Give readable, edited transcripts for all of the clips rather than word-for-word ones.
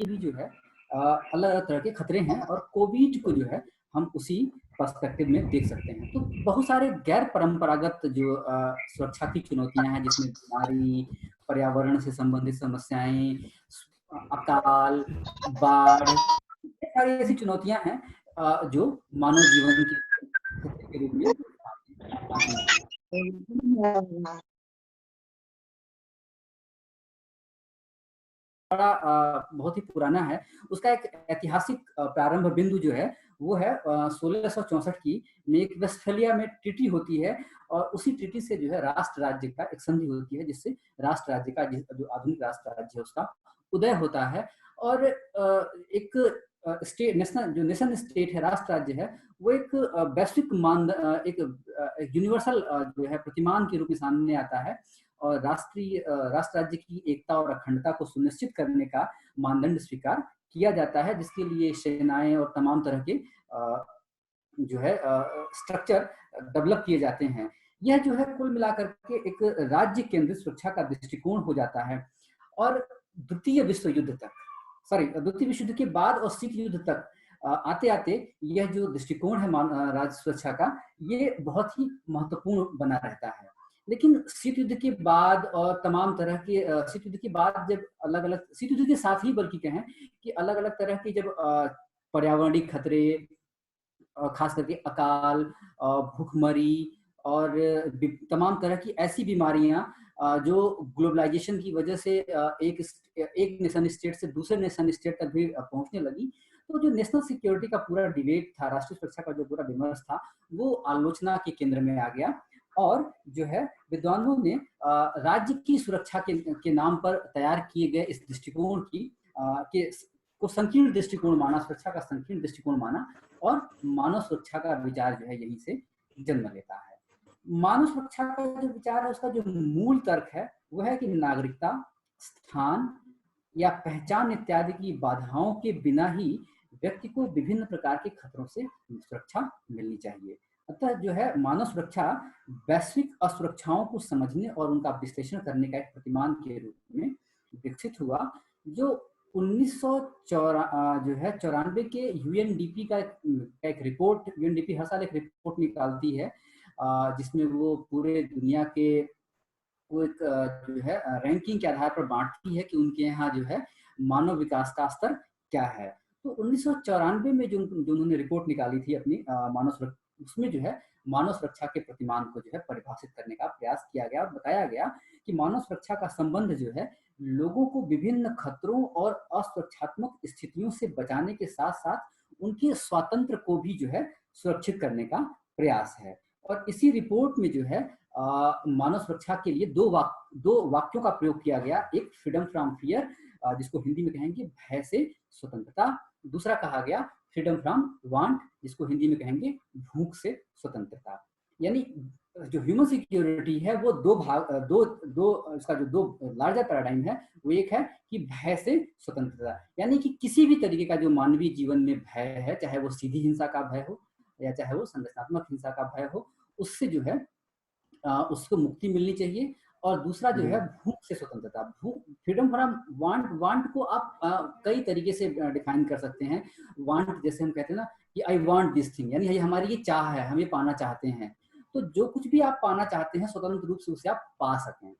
भी जो है अलग-अलग तरह के खतरे हैं और कोविड को जो है हम उसी पर्सपेक्टिव में देख सकते हैं। तो बहुत सारे गैर परंपरागत जो सुरक्षा की चुनौतियाँ हैं जिसमें बीमारी, पर्यावरण से संबंधित समस्याएँ, अकाल, बाढ़, ये सारी ऐसी चुनौतियाँ हैं जो मानव जीवन के खतरे के रूप में सामने आती हैं। बड़ा बहुत ही पुराना है। उसका एक ऐतिहासिक प्रारंभ बिंदु जो है, वो है 1664 की मेक वेस्टफेलिया में ट्रीटी होती है और उसी ट्रीटी से जो है राष्ट्र राज्य का एक संधि होती है, जिससे राष्ट्र राज्य का जो आधुनिक राष्ट्र राज्य है उसका उदय होता है और एक स्टेट नेशनल जो नेशन स्टेट है, राष्ट्र राज्य है, वो एक वैश्विक एक यूनिवर्सल जो है प्रतिमान के रूप में सामने आता है और राष्ट्र राज्य की एकता और अखंडता को सुनिश्चित करने का मानदंड स्वीकार किया जाता है, जिसके लिए सेनाएं और तमाम तरह के जो है स्ट्रक्चर डेवलप किए जाते हैं। यह जो है कुल मिलाकर के एक राज्य केंद्रित सुरक्षा का दृष्टिकोण हो जाता है और द्वितीय विश्व युद्ध तक द्वितीय विश्व युद्ध के बाद और शीत युद्ध तक आते-आते यह जो दृष्टिकोण है राज्य सुरक्षा का, ये बहुत ही महत्वपूर्ण बना रहता है। लेकिन शीत युद्ध के बाद और तमाम तरह के शीत युद्ध के बाद जब अलग-अलग शीत युद्ध के साथ ही बल्कि कहें कि अलग-अलग तरह के जब पर्यावरणीय खतरे खास करके अकाल, भूखमरी और तमाम तरह की ऐसी बीमारियां जो ग्लोबलाइजेशन की वजह से एक नेशन स्टेट से दूसरे नेशन स्टेट तक भी पहुंचने लगी। तो जो नेशनल सिक्योरिटी का पूरा डिबेट था, राष्ट्रीय सुरक्षा का जो पूरा विमर्श था, वो आलोचना के केंद्र में आ गया और जो है विद्वानों ने राज्य की सुरक्षा के नाम पर तैयार किए गए इस दृष्टिकोण के को संकीर्ण दृष्टिकोण माना, सुरक्षा का संकीर्ण दृष्टिकोण माना और मानव सुरक्षा का विचार जो है यहीं से जन्म लेता है। मानव सुरक्षा का जो विचार है उसका जो मूल तर्क है वो है कि नागरिकता, स्थान या पहचान इत्यादि की बाधाओं के बिना ही व्यक्ति को विभिन्न प्रकार के खतरों से सुरक्षा मिलनी चाहिए। अतः जो है मानव सुरक्षा वैश्विक असुरक्षाओं को समझने और उनका विश्लेषण करने का एक प्रतिमान के रूप में विकसित हुआ, जो 1994 के यूएनडीपी का एक रिपोर्ट, यूएनडीपी हर साल एक रिपोर्ट निकालती है जिसमें वो पूरे दुनिया के वो एक जो है रैंकिंग के आधार पर बांटती है कि उनके यहाँ जो है मानव विकास का स्तर क्या है। तो 1994 में जो उन्होंने रिपोर्ट निकाली थी अपनी मानव सुरक्षा, उसमें जो है मानव सुरक्षा के प्रतिमान को जो है परिभाषित करने का प्रयास किया गया और बताया गया कि मानव सुरक्षा का संबंध जो है लोगों को विभिन्न खतरों और असुरक्षात्मक स्थितियों से बचाने के साथ साथ उनके स्वातंत्र को भी जो है सुरक्षित करने का प्रयास है। और इसी रिपोर्ट में जो है मानव सुरक्षा के लिए दो वाक्यों का प्रयोग किया गया। एक फ्रीडम फ्रॉम फियर, जिसको हिंदी में कहेंगे भय से स्वतंत्रता। दूसरा कहा गया फ्रीडम फ्रॉम वांट, जिसको हिंदी में कहेंगे भूख से स्वतंत्रता। यानी जो ह्यूमन सिक्योरिटी है वो इसका जो दो लार्जर पैराडाइम है वो एक है कि भय से स्वतंत्रता, यानी कि किसी भी तरीके का जो मानवीय जीवन में भय है, चाहे वो सीधी हिंसा का भय हो या चाहे वो संरचनात्मक हिंसा का भय हो, उससे जो है उसको मुक्ति मिलनी चाहिए। और दूसरा जो है भूख से स्वतंत्रता। फ्रीडम फ्रॉम वांट को आप कई तरीके से डिफाइन कर सकते हैं। वांट जैसे हम कहते हैं ना कि आई वांट दिस थिंग, यानी हमारी ये चाह है, हम ये पाना चाहते हैं। तो जो कुछ भी आप पाना चाहते हैं स्वतंत्र रूप से उसे आप पा सकें।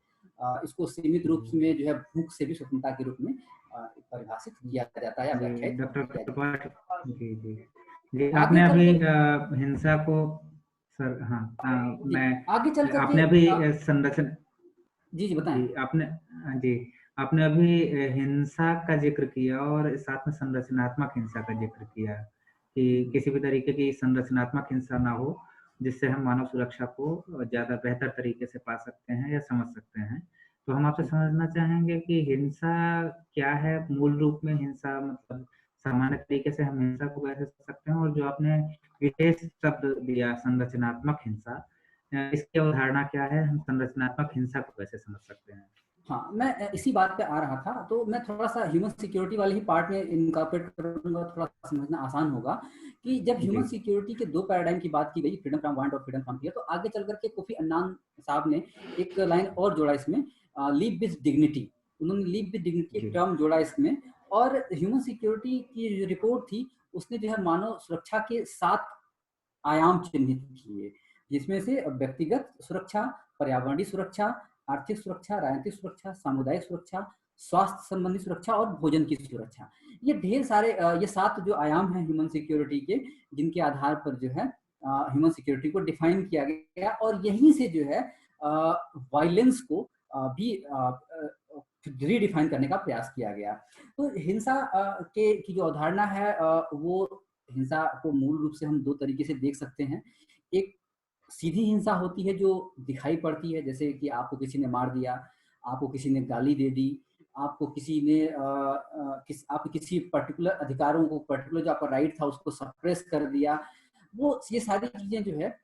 इसको सीमित रूप में जो है भूख से भी स्वतंत्रता के रूप में परिभाषित किया जाता है, व्याख्यायित किया जाता है। जी जी जी, आपने अभी हिंसा को सर मैं आगे चल करके आपने अभी संरचना जी बताएं। आपने अभी हिंसा का जिक्र किया और साथ में संरचनात्मक हिंसा का जिक्र किया कि किसी भी तरीके की संरचनात्मक हिंसा ना हो जिससे हम मानव सुरक्षा को ज्यादा बेहतर तरीके से पा सकते हैं या समझ सकते हैं। तो हम आपसे समझना चाहेंगे कि हिंसा क्या है, मूल रूप में हिंसा मतलब सामान्य तरीके से हम हिंसा को कैसे समझ सकते हैं, और जो आपने विशेष शब्द दिया संरचनात्मक हिंसा, इसकी अवधारणा क्या है, हम संरचनात्मक हिंसा को कैसे समझ सकते हैं? हाँ, मैं इसी बात पे आ रहा था। तो मैं थोड़ा सा ह्यूमन सिक्योरिटी वाले ही पार्ट में इनकॉर्पोरेट करूंगा, थोड़ा समझना आसान होगा कि जब ह्यूमन सिक्योरिटी के दो पैराडाइम की बात की गई, फ्रीडम फ्रॉम वांट और फ्रीडम फ्रॉम फियर, तो आगे चल करके कोफी अन्नान साहब ने एक लाइन और जोड़ा इसमें, लिव विद डिग्निटी। उन्होंने लिव विद डिग्निटी टर्म जोड़ा इसमें और ह्यूमन सिक्योरिटी की जो रिपोर्ट थी उसने जो है मानव सुरक्षा के 7 आयाम चिन्हित किए, जिसमें से व्यक्तिगत सुरक्षा, पर्यावरणीय सुरक्षा, आर्थिक सुरक्षा, राजनीतिक सुरक्षा, सामुदायिक सुरक्षा, स्वास्थ्य संबंधी सुरक्षा और भोजन की सुरक्षा। ये ढेर सारे ये 7 जो आयाम हैं ह्यूमन सिक्योरिटी के, जिनके आधार पर जो है ह्यूमन सिक्योरिटी को डिफाइन किया गया और यहीं से जो है वायलेंस को भी रीडिफाइन करने का प्रयास किया गया। तो हिंसा की जो अवधारणा है वो हिंसा को मूल रूप से हम 2 तरीके से देख सकते हैं। एक सीधी हिंसा होती है जो दिखाई पड़ती है, जैसे कि आपको किसी ने मार दिया, आपको किसी ने गाली दे दी, आपको किसी ने आप किसी पर्टिकुलर अधिकारों को, पर्टिकुलर जो आपका राइट था उसको सप्रेस कर दिया। वो ये सारी चीजें जो है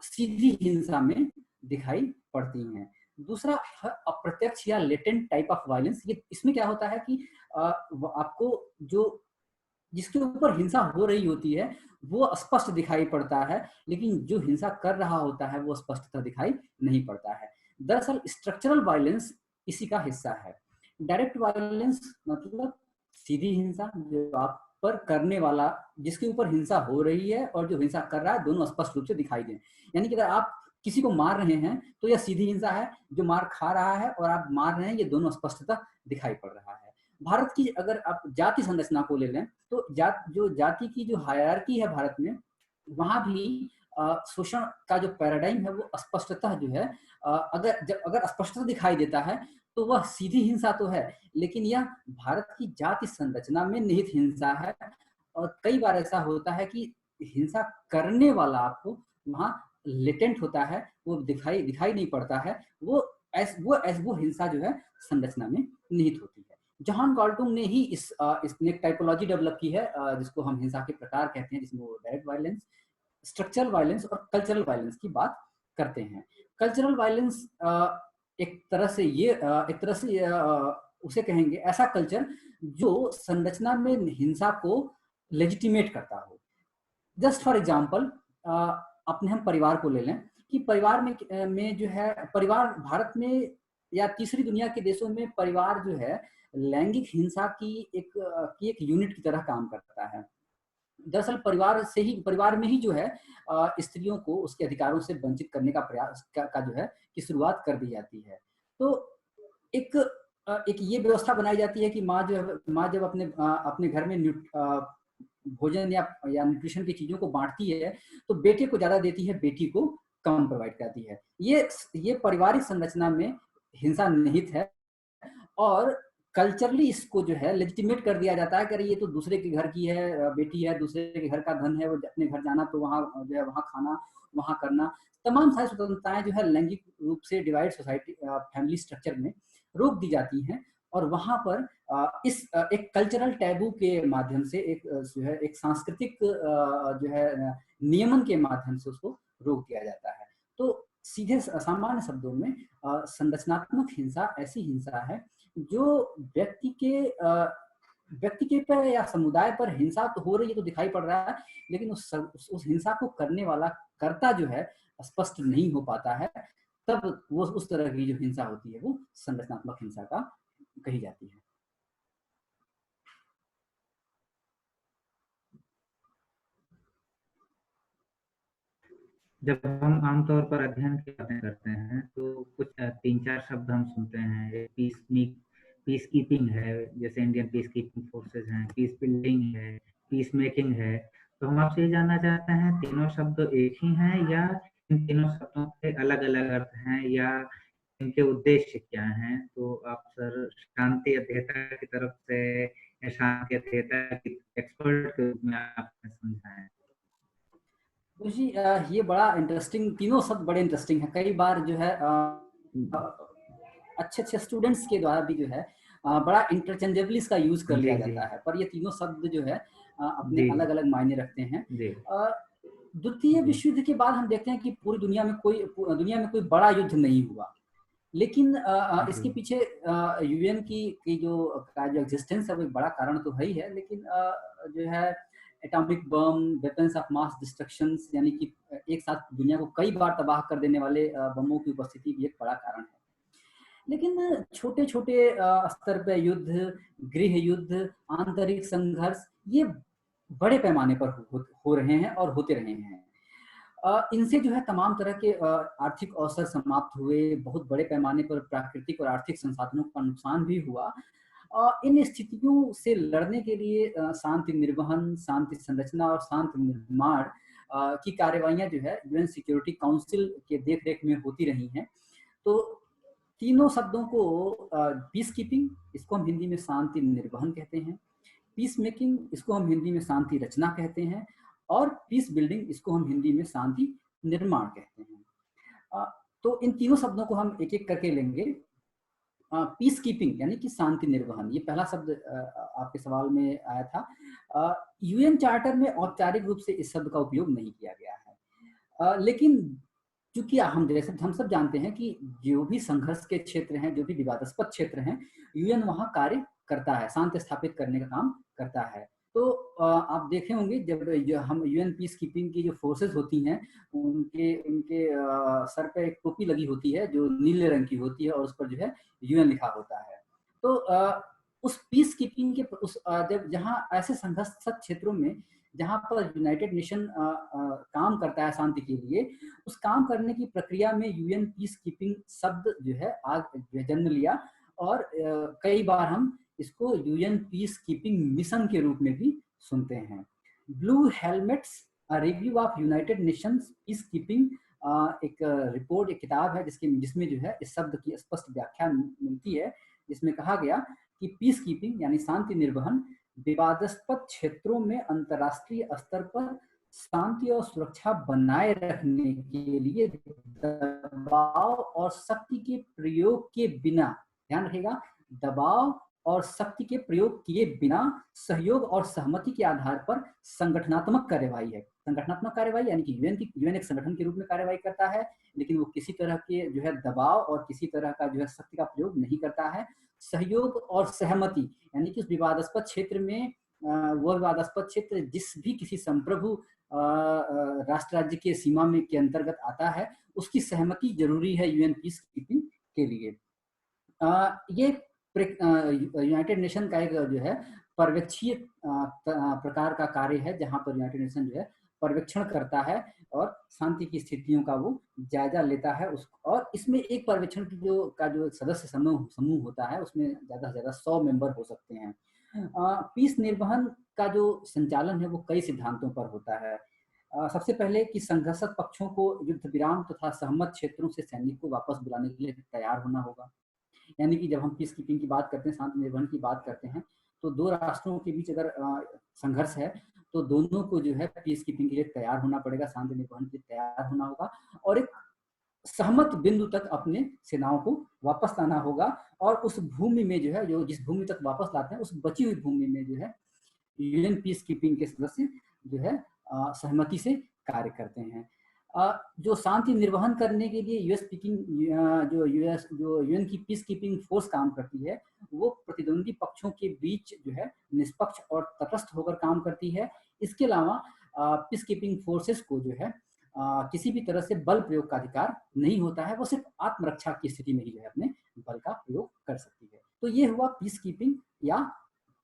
सीधी हिंसा में दिखाई पड़ती हैं। दूसरा अप्रत्यक्ष या लेटेंट टाइप ऑफ वायलेंस, ये इसमें क्या होता है कि आपको जो जिसके ऊपर हिंसा हो रही होती है वो स्पष्ट दिखाई पड़ता है, लेकिन जो हिंसा कर रहा होता है वो स्पष्टता दिखाई नहीं पड़ता है। दरअसल स्ट्रक्चरल वायलेंस इसी का हिस्सा है। डायरेक्ट वायलेंस मतलब सीधी हिंसा, जो आप पर करने वाला, जिसके ऊपर हिंसा हो रही है और जो हिंसा कर रहा है, दोनों स्पष्ट रूप से दिखाई दें। यानी कि अगर आप किसी को मार रहे हैं तो यह सीधी हिंसा है, जो मार खा रहा है और आप मार रहे हैं, ये दोनों स्पष्टता दिखाई पड़ रहा है। भारत की अगर आप जाति संरचना को ले लें तो जाति की जो हायरार्की है भारत में, वहां भी शोषण का जो पैराडाइम है वो स्पष्टतः जो है अगर स्पष्टता दिखाई देता है तो वह सीधी हिंसा तो है, लेकिन यह भारत की जाति संरचना में निहित हिंसा है। और कई बार ऐसा होता है कि हिंसा करने वाला आपको वहां लेटेंट होता है, वो दिखाई नहीं पड़ता है, वो हिंसा जो है संरचना में निहित होती है। जॉन गाल्टुंग ने ही इसने एक टाइपोलॉजी डेवलप की है जिसको हम हिंसा के प्रकार कहते हैं, जिसमें वो डायरेक्ट वायलेंस, स्ट्रक्चरल वायलेंस और कल्चरल वायलेंस की बात करते हैं। कल्चरल वायलेंस एक तरह से उसे कहेंगे ऐसा कल्चर जो संरचना में हिंसा को लेजिटिमेट करता हो। जस्ट फॉर एग्जाम्पल अपने हम परिवार को ले लें कि परिवार में जो है परिवार भारत में या तीसरी दुनिया के देशों में परिवार जो है लैंगिक हिंसा की एक यूनिट की तरह काम करता है। दरअसल परिवार में ही जो है स्त्रियों को उसके अधिकारों से वंचित करने का प्रयास का जो है कि शुरुआत कर दी जाती है। तो एक ये व्यवस्था बनाई जाती है कि माँ जब अपने घर में भोजन या न्यूट्रिशन की चीजों को बांटती है तो बेटे को ज्यादा देती है, बेटी को कम प्रोवाइड करती है। ये पारिवारिक संरचना में हिंसा निहित है और कल्चरली इसको जो है लेजिटिमेट कर दिया जाता है कि ये तो दूसरे के घर की है, बेटी है, दूसरे के घर का धन है, वो अपने घर जाना तो वहाँ जो है वहाँ खाना, वहाँ करना, तमाम सारी स्वतंत्रताएं जो है लैंगिक रूप से डिवाइड सोसाइटी फैमिली स्ट्रक्चर में रोक दी जाती हैं। और वहाँ पर एक कल्चरल टैबू के माध्यम से जो है एक सांस्कृतिक जो है नियमन के माध्यम से उसको रोक दिया जाता है। तो सीधे सामान्य शब्दों में संरचनात्मक हिंसा ऐसी हिंसा है जो व्यक्ति के पर या समुदाय पर हिंसा तो हो रही है तो दिखाई पड़ रहा है, लेकिन उस हिंसा को करने वाला कर्ता जो है स्पष्ट नहीं हो पाता है, तब वो उस तरह की जो हिंसा होती है वो संरचनात्मक हिंसा का कही जाती है। जब हम आमतौर पर अध्ययन की बातें करते हैं तो कुछ 3-4 शब्द हम सुनते हैं। पीस कीपिंग है, जैसे इंडियन पीस कीपिंग फोर्सेज हैं, पीस बिल्डिंग है, पीस मेकिंग है। तो हम आपसे ये जानना चाहते हैं, तीनों शब्द एक ही हैं या इन तीनों शब्दों के अलग अलग अर्थ हैं या इनके उद्देश्य क्या हैं? तो आप सर शांति अध्येता की तरफ से या शांति अध्येता की एक्सपर्ट के रूप में आपने समझाएं। जी ये बड़ा इंटरेस्टिंग, तीनों शब्द बड़े इंटरेस्टिंग है। कई बार जो है अच्छे स्टूडेंट्स के द्वारा भी जो है बड़ा इंटरचेंजेबली इसका यूज कर लिया जाता है, पर ये तीनों शब्द जो है अपने अलग अलग मायने रखते हैं। द्वितीय विश्व युद्ध के बाद हम देखते हैं कि पूरी दुनिया में कोई बड़ा युद्ध नहीं हुआ, लेकिन इसके पीछे यूएन की जो एग्जिस्टेंस है वो एक बड़ा कारण तो है ही है, लेकिन जो है atomic bomb, weapons of mass destruction, यानी कि एक साथ दुनिया को कई बार तबाह कर देने वाले बमों की उपस्थिति भी एक बड़ा कारण है। लेकिन छोटे छोटे स्तर पे युद्ध, गृह युद्ध, आंतरिक संघर्ष ये बड़े पैमाने पर हो रहे हैं और होते रहे हैं। इनसे जो है तमाम तरह के आर्थिक अवसर समाप्त हुए, बहुत बड़े पैमाने पर प्राकृतिक और आर्थिक संसाधनों का नुकसान भी हुआ। इन स्थितियों से लड़ने के लिए शांति निर्वहन, शांति संरचना और शांति निर्माण की कार्रवाइयाँ जो है यूएन सिक्योरिटी काउंसिल के देख-रेख में होती रही हैं। तो तीनों शब्दों को पीस कीपिंग, इसको हम हिंदी में शांति निर्वहन कहते हैं, पीस मेकिंग इसको हम हिंदी में शांति रचना कहते हैं, और पीस बिल्डिंग इसको हम हिंदी में शांति निर्माण कहते हैं। तो इन तीनों शब्दों को हम एक-एक करके लेंगे। पीस कीपिंग यानी कि शांति निर्वहन, ये पहला शब्द आपके सवाल में आया था। यूएन चार्टर में औपचारिक रूप से इस शब्द का उपयोग नहीं किया गया है, लेकिन चूंकि हम सब जानते हैं कि जो भी संघर्ष के क्षेत्र हैं, जो भी विवादास्पद क्षेत्र हैं, यूएन वहां कार्य करता है, शांति स्थापित करने का काम करता है। तो आप देखे होंगे जब हम यूएन पीस कीपिंग की जो फोर्सेस होती हैं, उनके उनके सर पे एक टोपी लगी होती है जो नीले रंग की होती है और उस पर जो है यूएन लिखा होता है। तो उस पीस कीपिंग के जब जहाँ ऐसे संघर्षित क्षेत्रों में जहाँ पर यूनाइटेड नेशन काम करता है शांति के लिए, उस काम करने की प्रक्रिया में यूएन पीस कीपिंग शब्द जो है जन्म लिया, और कई बार हम इसको यूएन पीस कीपिंग मिशन के रूप में भी सुनते हैं। Blue helmets review of United Nations peace keeping एक रिपोर्ट, एक किताब है जिसमें जो है इस शब्द की स्पष्ट व्याख्या मिलती है, जिसमें कहा गया कि पीस कीपिंग यानी शांति निर्वहन विवादास्पद क्षेत्रों में अंतर्राष्ट्रीय स्तर पर शांति और सुरक्षा बनाए रखने के लिए दबाव और शक्ति के प्रयोग के बिना, ध्यान रखिएगा, दबाव और शक्ति के प्रयोग किए बिना सहयोग और सहमति के आधार पर संगठनात्मक कार्यवाही है। संगठनात्मक कार्यवाही यानी कि यूएन एक संगठन के रूप में कार्यवाही करता है, लेकिन वो किसी तरह के जो है दबाव और किसी तरह का जो है शक्ति का प्रयोग नहीं करता है। सहयोग और सहमति यानी कि उस विवादास्पद क्षेत्र में वह विवादास्पद क्षेत्र जिस भी किसी संप्रभु राष्ट्र राज्य के सीमा में के अंतर्गत आता है, उसकी सहमति जरूरी है यूएन पीस कीपिंग के लिए। ये यूनाइटेड नेशन का एक जो है पर्यवेक्षीय प्रकार का कार्य है, जहां पर यूनाइटेड नेशन जो है पर्यवेक्षण करता है और शांति की स्थितियों का वो जायजा लेता है। और इसमें एक पर्यवेक्षण की जो सदस्य समूह होता है, उसमें ज्यादा से ज्यादा 100 मेंबर हो सकते हैं। पीस निर्वहन का जो संचालन है वो कई सिद्धांतों पर होता है। सबसे पहले कि संघर्षक पक्षों को युद्ध विराम तथा सहमत क्षेत्रों से सैनिक को वापस बुलाने के लिए तैयार होना होगा। यानी कि जब हम पीस कीपिंग की बात करते हैं, शांति निर्वहन की बात करते हैं, तो दो राष्ट्रों के बीच अगर संघर्ष है तो दोनों को जो है पीस कीपिंग के लिए तैयार होना पड़ेगा, शांति निर्वहन के लिए तैयार होना होगा, और एक सहमत बिंदु तक अपने सेनाओं को वापस लाना होगा। और उस भूमि में जो है, जो जिस भूमि तक वापस लाते हैं, उस बची हुई भूमि में जो है यूएन पीस कीपिंग के सदस्य जो है सहमति से कार्य करते हैं। जो शांति निर्वहन करने के लिए जो यूएन की पीस कीपिंग फोर्स काम करती है, वो प्रतिद्वंदी पक्षों के बीच जो है निष्पक्ष और तटस्थ होकर काम करती है। इसके अलावा पीस कीपिंग फोर्सेस को जो है किसी भी तरह से बल प्रयोग का अधिकार नहीं होता है, वो सिर्फ आत्मरक्षा की स्थिति में ही जो है अपने बल का प्रयोग कर सकती है। तो ये हुआ पीस कीपिंग या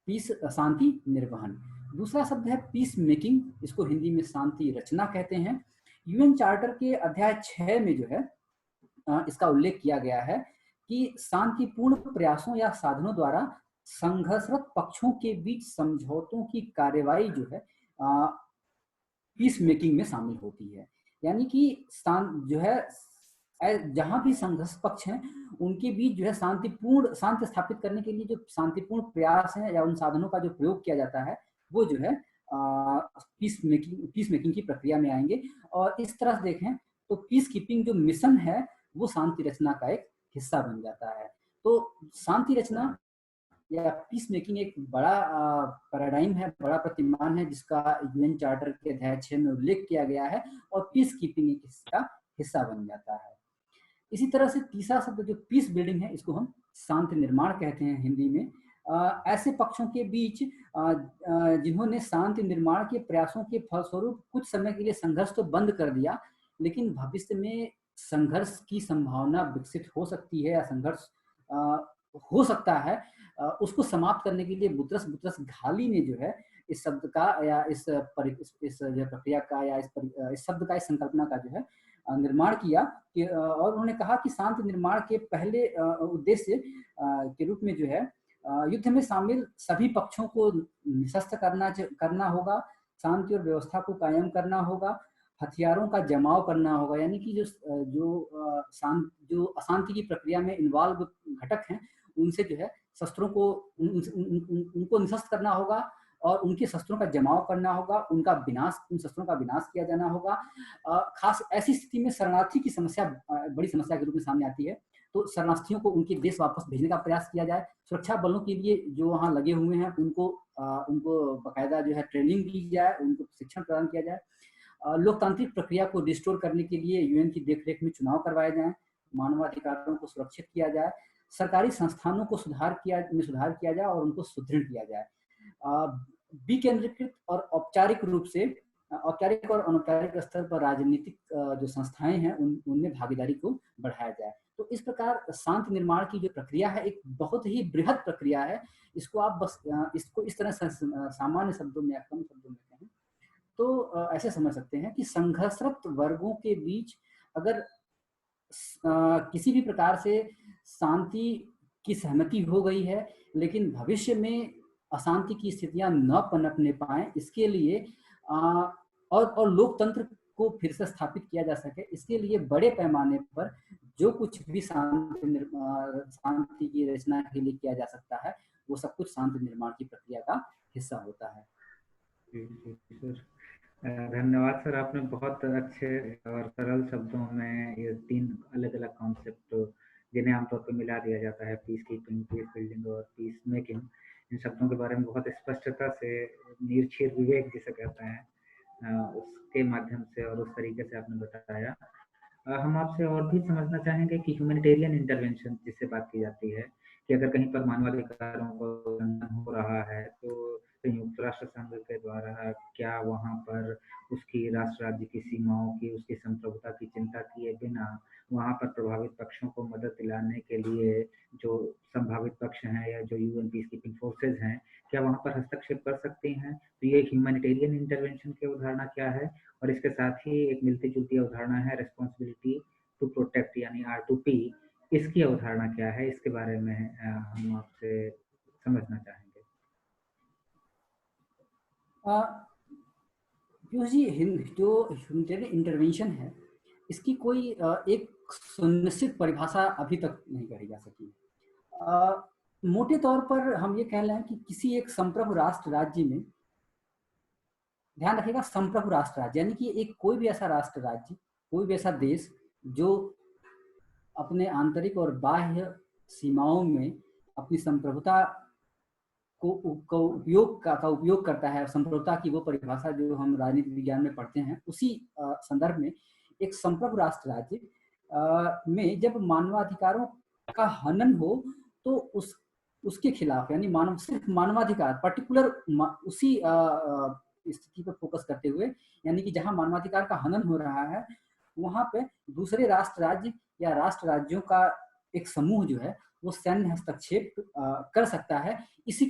पीस शांति निर्वहन। दूसरा शब्द है पीस मेकिंग, इसको हिंदी में शांति रचना कहते हैं। यूएन चार्टर के अध्याय 6 में जो है इसका उल्लेख किया गया है कि शांतिपूर्ण प्रयासों या साधनों द्वारा संघर्षरत पक्षों के बीच समझौतों की कार्यवाही जो है पीस मेकिंग में शामिल होती है। यानी कि जो है जहां भी संघर्ष पक्ष हैं उनके बीच जो है शांति स्थापित करने के लिए जो शांतिपूर्ण प्रयास हैं या उन साधनों का जो प्रयोग किया जाता है, वो जो है पीस मेकिंग की प्रक्रिया में आएंगे। और इस तरह से देखें तो पीस कीपिंग जो मिशन है वो शांति रचना का एक हिस्सा बन जाता है। तो शांति रचना या पीस मेकिंग एक बड़ा पैराडाइम है, बड़ा प्रतिमान है, जिसका यूएन चार्टर के अध्याय 6 में उल्लेख किया गया है, और पीस कीपिंग एक इसका हिस्सा बन जाता है। इसी तरह से तीसरा शब्द जो पीस बिल्डिंग है, इसको हम शांति निर्माण कहते हैं हिंदी में। ऐसे पक्षों के बीच जिन्होंने शांति निर्माण के प्रयासों के फलस्वरूप कुछ समय के लिए संघर्ष तो बंद कर दिया, लेकिन भविष्य में संघर्ष की संभावना विकसित हो सकती है या संघर्ष हो सकता है, उसको समाप्त करने के लिए बुतरस बुतरस घाली ने जो है इस शब्द का या इस जो प्रक्रिया का या इस शब्द का, इस संकल्पना का जो है निर्माण किया कि और उन्होंने कहा कि शांति निर्माण के पहले उद्देश्य के रूप में जो है युद्ध में शामिल सभी पक्षों को निशस्त्र करना होगा, शांति और व्यवस्था को कायम करना होगा, हथियारों का जमाव करना होगा, यानी कि जो अशांति की प्रक्रिया में इन्वॉल्व घटक हैं उनसे जो है शस्त्रों को उनको निशस्त्र करना होगा और उनके शस्त्रों का जमाव करना होगा, उन शस्त्रों का विनाश किया जाना होगा। खास ऐसी स्थिति में शरणार्थी की समस्या बड़ी समस्या के रूप में सामने आती है, तो शरणार्थियों को उनके देश वापस भेजने का प्रयास किया जाए। सुरक्षा बलों के लिए जो वहाँ लगे हुए हैं उनको बाकायदा जो है ट्रेनिंग दी जाए, उनको प्रशिक्षण प्रदान किया जाए। लोकतांत्रिक प्रक्रिया को रिस्टोर करने के लिए यूएन की देखरेख में चुनाव करवाए जाएं, मानवाधिकारों को सुरक्षित किया जाए, सरकारी संस्थानों को सुधार किया जाए और उनको सुदृढ़ किया जाए। विकेंद्रीकृत और औपचारिक रूप से औपचारिक और अनौपचारिक स्तर पर राजनीतिक जो संस्थाएं हैं उनमें भागीदारी को बढ़ाया जाए। तो इस प्रकार शांति निर्माण की जो प्रक्रिया है एक बहुत ही बृहद प्रक्रिया है। इसको आप बस इसको इस तरह सामान्य शब्दों में या कम शब्दों में कहें तो ऐसे समझ सकते हैं कि संघर्षरत वर्गों के बीच अगर किसी भी प्रकार से शांति की सहमति हो गई है, लेकिन भविष्य में अशांति की स्थितियां न पनपने पाए, इसके लिए और लोकतंत्र को फिर से स्थापित किया जा सके, इसके लिए बड़े पैमाने पर जो कुछ भी शांति की रचना के लिए किया जा सकता है वो सब कुछ शांति निर्माण की प्रक्रिया का हिस्सा होता है। धन्यवाद सर, आपने बहुत अच्छे और सरल शब्दों में ये 3 अलग अलग कॉन्सेप्ट जिन्हें आमतौर पर मिला दिया जाता है, पीस कीपिंग, पीस बिल्डिंग और पीस मेकिंग, इन शब्दों के बारे में बहुत स्पष्टता से निर्छीर विवेक जिसे कहते हैं उसके माध्यम से और उस तरीके से आपने बताया। हम आपसे और भी समझना चाहेंगे कि ह्यूमैनिटेरियन इंटरवेंशन जिससे बात की जाती है कि अगर कहीं पर मानवाधिकारों को उल्लंघन हो रहा है तो संयुक्त राष्ट्र संघ के द्वारा क्या वहाँ पर उसकी राष्ट्र राज्य की सीमाओं की, उसकी संप्रभुता की चिंता किए बिना वहाँ पर प्रभावित पक्षों को मदद दिलाने के लिए जो संभावित पक्ष हैं या जो यूएन पीस कीपिंग फोर्सेज हैं, क्या वहाँ पर हस्तक्षेप कर सकती हैं? तो ये ह्यूमैनिटेरियन इंटरवेंशन की अवधारणा क्या है? और इसके साथ ही एक मिलती जुलती अवधारणा है रेस्पॉन्सिबिलिटी टू प्रोटेक्ट यानी R2P, इसकी अवधारणा क्या है? इसके बारे में हम आपसे समझना चाहेंगे। जो ह्यूमैनिटेरियन इंटरवेंशन है इसकी कोई एक सुनिश्चित परिभाषा अभी तक नहीं कही जा सकी। मोटे तौर पर हम ये कह लें कि किसी एक संप्रभु राष्ट्र राज्य में, ध्यान रखिएगा संप्रभु राष्ट्र राज्य यानी कि एक कोई भी ऐसा राष्ट्र राज्य, कोई भी ऐसा देश जो अपने आंतरिक और बाह्य सीमाओं में अपनी संप्रभुता को उपयोग करता है। संप्रभुता की वो परिभाषा जो हम राजनीति विज्ञान में पढ़ते हैं, उसी संदर्भ में एक संप्रभु राष्ट्र राज्य में जब मानवाधिकारों का हनन हो तो उसके खिलाफ यानी सिर्फ मानवाधिकार पर्टिकुलर उसी स्थिति पर फोकस करते हुए, यानी कि जहां मानवाधिकार का हनन हो रहा है वहां पे दूसरे राष्ट्र राज्य या राष्ट्र राज्यों का एक समूह जो है वो सैन्य हस्तक्षेप कर सकता है। इसी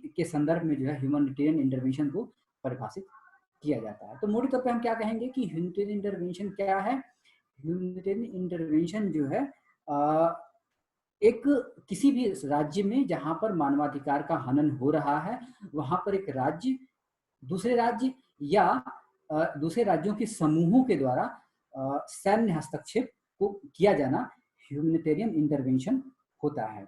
के संदर्भ में जो है ह्यूमैनिटेरियन इंटरवेंशन को परिभाषित किया जाता है। तो मोटे तौर पे हम क्या कहेंगे कि ह्यूमैनिटेरियन इंटरवेंशन क्या है? ह्यूमैनिटेरियन इंटरवेंशन जो है एक किसी भी राज्य में जहां पर मानवाधिकार का हनन हो रहा है वहां पर एक राज्य दूसरे राज्य या दूसरे राज्यों के समूहों के द्वारा सैन्य हस्तक्षेप को किया जाना ह्यूमैनिटेरियन इंटरवेंशन होता है।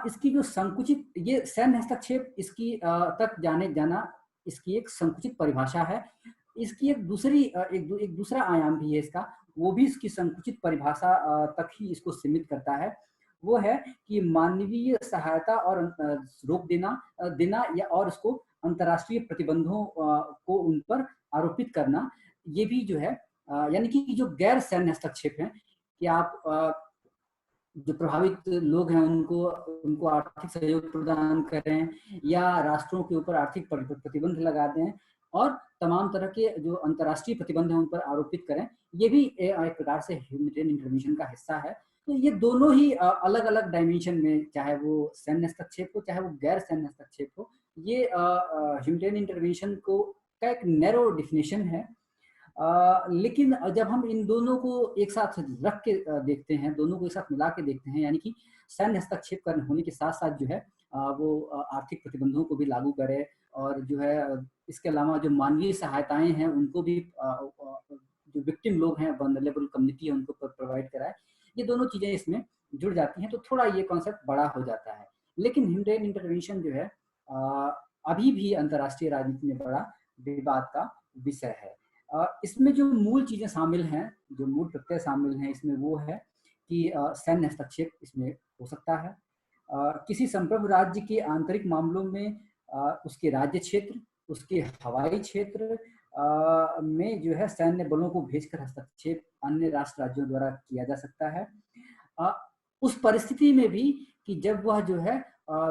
इसकी जो संकुचित ये सैन्य हस्तक्षेप इसकी तक जाना इसकी एक संकुचित परिभाषा है। इसकी एक दूसरा आयाम भी है इसका, वो भी इसकी संकुचित परिभाषा तक ही इसको सीमित करता है। वो है कि मानवीय सहायता और रोक देना या और इसको अंतर्राष्ट्रीय प्रतिबंधों को उन पर आरोपित करना, ये भी जो है यानी कि जो गैर सैन्य हस्तक्षेप है कि आप जो प्रभावित लोग हैं उनको आर्थिक सहयोग प्रदान करें या राष्ट्रों के ऊपर आर्थिक प्रतिबंध लगा दें और तमाम तरह के जो अंतर्राष्ट्रीय प्रतिबंध हैं उन पर आरोपित करें, ये भी एक प्रकार से ह्यूमैनिटेरियन इंटरवेंशन का हिस्सा है। तो ये दोनों ही अलग अलग डायमेंशन में, चाहे वो सैन्य हस्तक्षेप हो चाहे वो गैर सैन्य हस्तक्षेप हो, ये ह्यूमैनिटेरियन इंटरवेंशन को का एक नैरो डिफिनेशन है। लेकिन जब हम इन दोनों को एक साथ रख के देखते हैं, दोनों को एक साथ मिला के देखते हैं, यानी कि सैन्य हस्तक्षेप करने होने के साथ साथ जो है वो आर्थिक प्रतिबंधों को भी लागू करे, और जो है इसके अलावा जो मानवीय सहायताएं हैं उनको भी जो विक्टिम लोग हैं, वल्नरेबल कम्युनिटी है, उनको प्रोवाइड कराए। ये दोनों चीजें इसमें जुड़ जाती हैं, तो थोड़ा ये कॉन्सेप्ट बड़ा हो जाता है। लेकिन ह्यूमैनिटेरियन इंटरवेंशन जो है अभी भी अंतर्राष्ट्रीय राजनीति में बड़ा विवाद का विषय है। इसमें जो मूल चीजें शामिल हैं, जो मूल प्रत्यय शामिल हैं इसमें, वो है कि सैन्य हस्तक्षेप इसमें हो सकता है। किसी संप्रभु राज्य के आंतरिक मामलों में उसके राज्य क्षेत्र, उसके हवाई क्षेत्र में जो है सैन्य बलों को भेजकर हस्तक्षेप अन्य राष्ट्र राज्यों द्वारा किया जा सकता है। उस परिस्थिति में भी कि जब वह जो है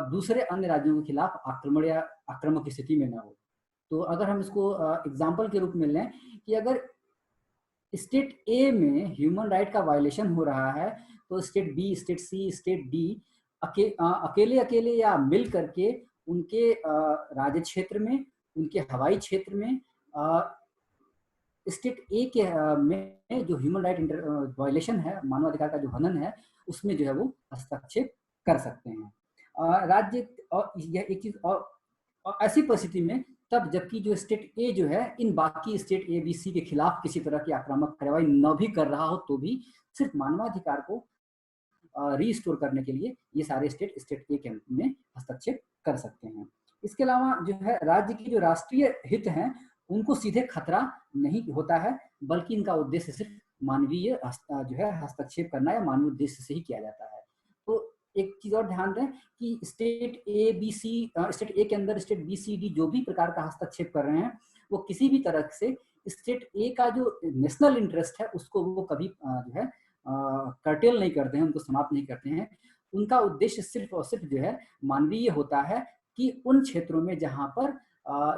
दूसरे अन्य राज्यों के खिलाफ आक्रमण या आक्रामक स्थिति में न हो। तो अगर हम इसको एग्जाम्पल के रूप में लें कि अगर स्टेट ए में ह्यूमन राइट का वायलेशन हो रहा है, तो स्टेट बी, स्टेट सी, स्टेट डी अकेले अकेले या मिल करके उनके राज्य क्षेत्र में, उनके हवाई क्षेत्र में स्टेट ए के में जो ह्यूमन राइट वायलेशन है, मानवाधिकार का जो हनन है, उसमें जो है वो हस्तक्षेप कर सकते हैं राज्य। और यह एक चीज और ऐसी परिस्थिति में तब जबकि जो स्टेट ए जो है इन बाकी स्टेट ए बी सी के खिलाफ किसी तरह की आक्रामक कार्रवाई न भी कर रहा हो, तो भी सिर्फ मानवाधिकार को रीस्टोर करने के लिए ये सारे स्टेट ए के में हस्तक्षेप कर सकते हैं। इसके अलावा जो है राज्य की जो राष्ट्रीय हित हैं उनको सीधे खतरा नहीं होता है, बल्कि इनका उद्देश्य सिर्फ मानवीय जो है हस्तक्षेप करना या मानवीय उद्देश्य से ही किया जाता है। तो एक चीज और ध्यान दें कि state A B C, state A के अंदर स्टेट बी सी डी जो भी प्रकार का हस्तक्षेप कर रहे हैं, वो किसी भी तरह से स्टेट ए का जो नेशनल इंटरेस्ट है उसको वो कभी जो है कर्टेल नहीं करते हैं, उनको समाप्त नहीं करते हैं। उनका उद्देश्य सिर्फ और सिर्फ जो है मानवीय होता है कि उन क्षेत्रों में जहां पर